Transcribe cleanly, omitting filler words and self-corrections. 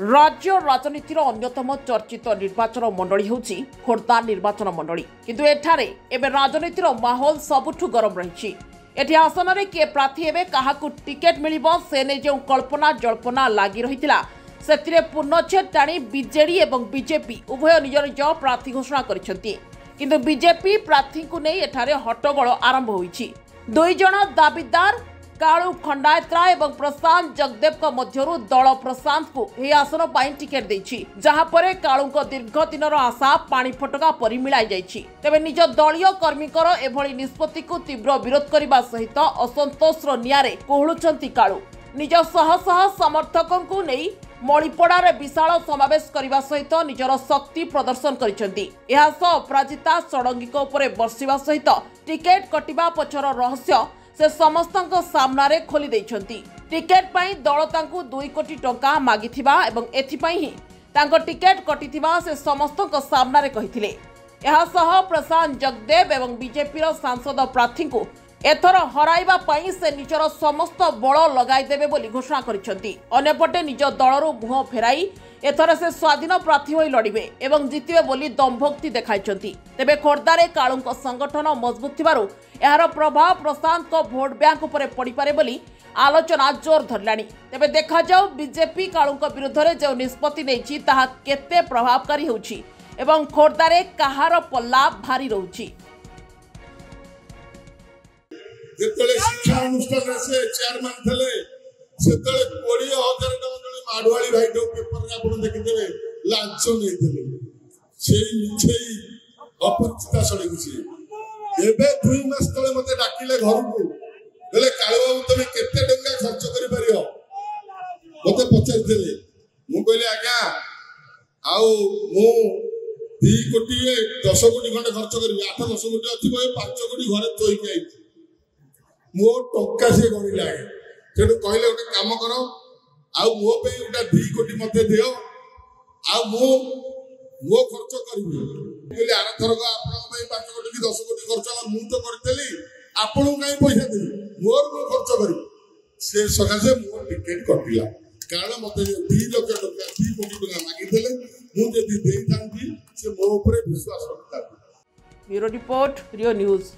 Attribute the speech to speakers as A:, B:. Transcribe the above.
A: राज्य राजनीतिर अन्यतम चर्चित निर्वाचन मंडली होउछि खोर्धा निर्वाचन मंडली किंतु एठारे एबे राजनीतिर माहौल सबुठु गरम रही। एठी आसन में किए प्रार्थी हेबे काहाकु टिकेट मिलिबो से ने जो कल्पना जल्पना लागी रहितिला सेतिरे पूर्णच्छेद टाणी बीजेडी एवं बीजेपी उभय निज निज प्रार्थी घोषणा करिसेंती किंतु बीजेपी प्रार्थी को नहीं एठारे हट्टगोल आरंभ होइछि। दुई जण दाबीदार कालू खंडायत्रा एवं प्रशांत जगदेव मध्यरु दल प्रशांत को यह आसन पर टिकेट देछि जहां पर कालू दीर्घ दिन आशा पानी फटका परि मिलाई जाइछि। तेबे निज दलीय कर्मीकर एभली निष्पत्ति को तीव्र विरोध करने सहित असंतोषर नियारे कोहलुछंती कालू निज शह शह समर्थकों को नहीं मणिपड़ारे विशाल समावेश करने सहित निजर शक्ति प्रदर्शन करिसेंती। एहा सह अपराजिता षडंगीक उपरे बर्षिबा सहित टिकेट कटिबा पछर रहस्य से समस्तक सामने खोली देइछंती। टिकेट पाई दल तांकु 2 कोटी टंका मागिथिबा एवं एथिपाई ही तांको टिकेट कटिथिबा से समस्तक सामने कहिथिले। एहा सह प्रशांत जगदेव एवं बीजेपी सांसद प्रार्थी को एथर हराइबा पाई से निजर समस्त बल लगाई देबे बोली घोषणा करिसेंती। अन्यपटे निज दलरू मुह फेराई एथर से स्वाधीन प्रार्थी होई लड़िबे एवं जितिबे बोली दम्भक्ति देखाइछंती। तेबे खोर्धारे कालूंक संगठन मजबूत थिबारु एहार प्रभाव प्रशांत को भोट बैंक उपरे पड़ी पारे बोली आलोचना जोर धरलानी। तेबे देखा जाऊ बीजेपी कालूंक विरुद्ध रे जो निष्पत्ति नेछि ताहा केते प्रभावकारी होउछि एवं खोर्धारे कहार पल्ला भारी रहउछि।
B: जेतले शिक्षा अनुष्ठान से चेयरमैन थले सेतले 20,000 टका जने माडवाली भाई जो पेपर रे आपण देखिदेबे लांच नै देले सेई मिछेई अपरिचिता सडे गुछि। एबे 2 मास तले मते डाकिले घर को बेले काळे बाबू तमे केते टका खर्च करि परियो मते पचार देले मु कहले आज्ञा आउ मु 2 कोटी 10 कोटी खंड खर्च करी 8-10 कोटी अछि 5 कोटी घरे तोई के आइछि मो टक्का से गणी लागे तेणु कहले गोटे काम कर आउ मो पे गोटे 2 कोटी मते दियो आउ मो खर्च करिवि कहले आर थरक आपन पे 5 कोटी की 10 कोटी खर्च मु तो करतेली आपन काई पैसा देबी मोर मो खर्च करी से सकासे मो टिकेट कटिला कारण मते 2 लाख टका 2 कोटी टका मागी देले मु जदी देई थांती से मो ऊपर विश्वास रखता।
A: ब्यूरो रिपोर्ट रियो न्यूज।